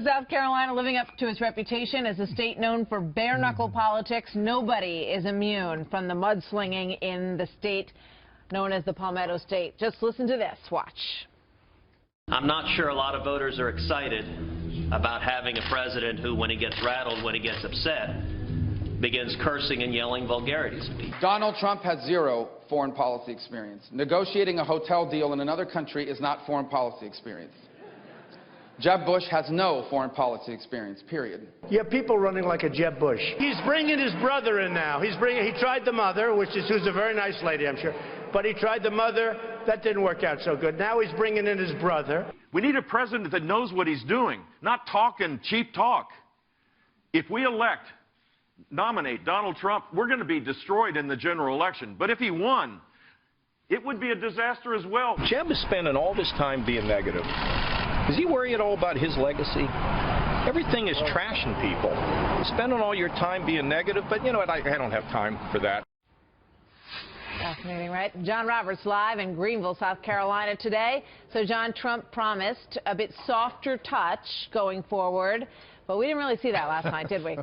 South Carolina living up to its reputation as a state known for bare-knuckle politics. Nobody is immune from the mudslinging in the state known as the Palmetto State. Just listen to this. Watch. I'm not sure a lot of voters are excited about having a president who, when he gets rattled, when he gets upset, begins cursing and yelling vulgarities at people. Donald Trump has zero foreign policy experience. Negotiating a hotel deal in another country is not foreign policy experience. Jeb Bush has no foreign policy experience, period. You have people running like a Jeb Bush. He's bringing his brother in now. He tried the mother, who's a very nice lady, I'm sure. But he tried the mother. That didn't work out so good. Now he's bringing in his brother. We need a president that knows what he's doing, not talking cheap talk. If we nominate Donald Trump, we're going to be destroyed in the general election. But if he won, it would be a disaster as well. Jeb is spending all this time being negative. Does he worry at all about his legacy? Everything is trashing people. Spending all your time being negative, but you know what, I don't have time for that. Fascinating, right? John Roberts live in Greenville, South Carolina today. So John, Trump promised a bit softer touch going forward, but we didn't really see that last night, did we?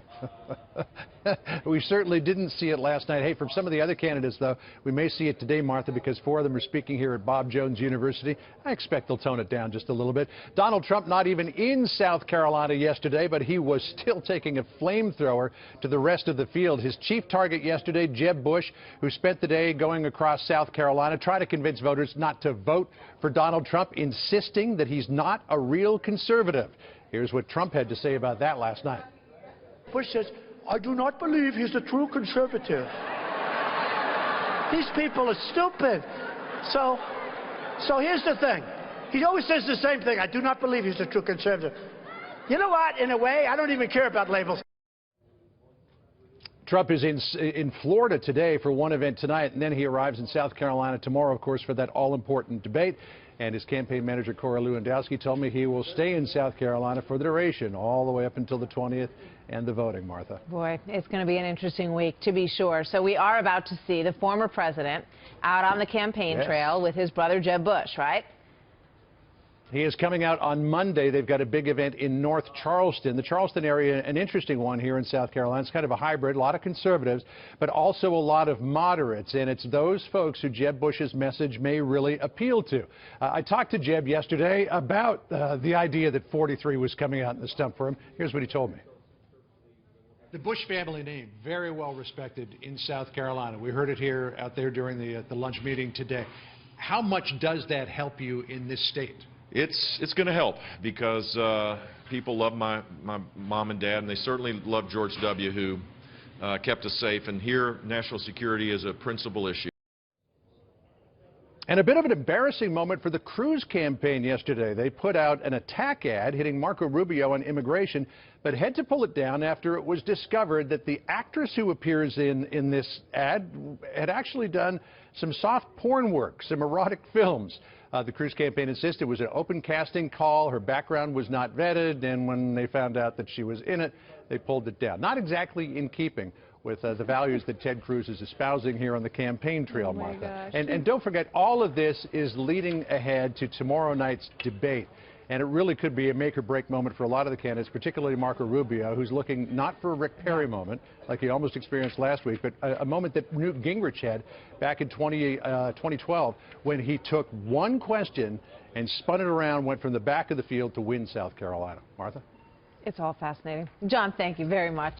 We certainly didn't see it last night. Hey, from some of the other candidates, though, we may see it today, Martha, because 4 of them are speaking here at Bob Jones University. I expect they'll tone it down just a little bit. Donald Trump not even in South Carolina yesterday, but he was still taking a flamethrower to the rest of the field. His chief target yesterday, Jeb Bush, who spent the day going across South Carolina, trying to convince voters not to vote for Donald Trump, insisting that he's not a real conservative. Here's what Trump had to say about that last night. Bush says, I do not believe he's a true conservative. These people are stupid. So here's the thing. He always says the same thing. I do not believe he's a true conservative. You know what? In a way, I don't even care about labels. Trump is in Florida today for one event tonight, and then he arrives in South Carolina tomorrow, of course, for that all-important debate. And his campaign manager, Cora Lewandowski, told me he will stay in South Carolina for the duration, all the way up until the 20th and the voting, Martha. Boy, it's going to be an interesting week, to be sure. So we are about to see the former president out on the campaign trail with his brother, Jeb Bush, right? He is coming out on Monday. They've got a big event in North Charleston. The Charleston area, an interesting one here in South Carolina. It's kind of a hybrid, a lot of conservatives, but also a lot of moderates. And it's those folks who Jeb Bush's message may really appeal to. I talked to Jeb yesterday about the idea that 43 was coming out in the stump for him. Here's what he told me. The Bush family name, very well respected in South Carolina. We heard it out there during the lunch meeting today. How much does that help you in this state? It's going to help because people love my mom and dad, and they certainly love George W., who kept us safe. And here, national security is a principal issue. And a bit of an embarrassing moment for the Cruz campaign yesterday. They put out an attack ad hitting Marco Rubio on immigration, but had to pull it down after it was discovered that the actress who appears in this ad had actually done some soft porn work, some erotic films. The Cruz campaign insisted it was an open casting call. Her background was not vetted, and when they found out that she was in it, they pulled it down. Not exactly in keeping with the values that Ted Cruz is espousing here on the campaign trail, Martha. And don't forget, all of this is leading ahead to tomorrow night's debate. And it really could be a make-or-break moment for a lot of the candidates, particularly Marco Rubio, who's looking not for a Rick Perry moment, like he almost experienced last week, but a moment that Newt Gingrich had back in 2012 when he took one question and spun it around, went from the back of the field to win South Carolina. Martha? It's all fascinating. John, thank you very much.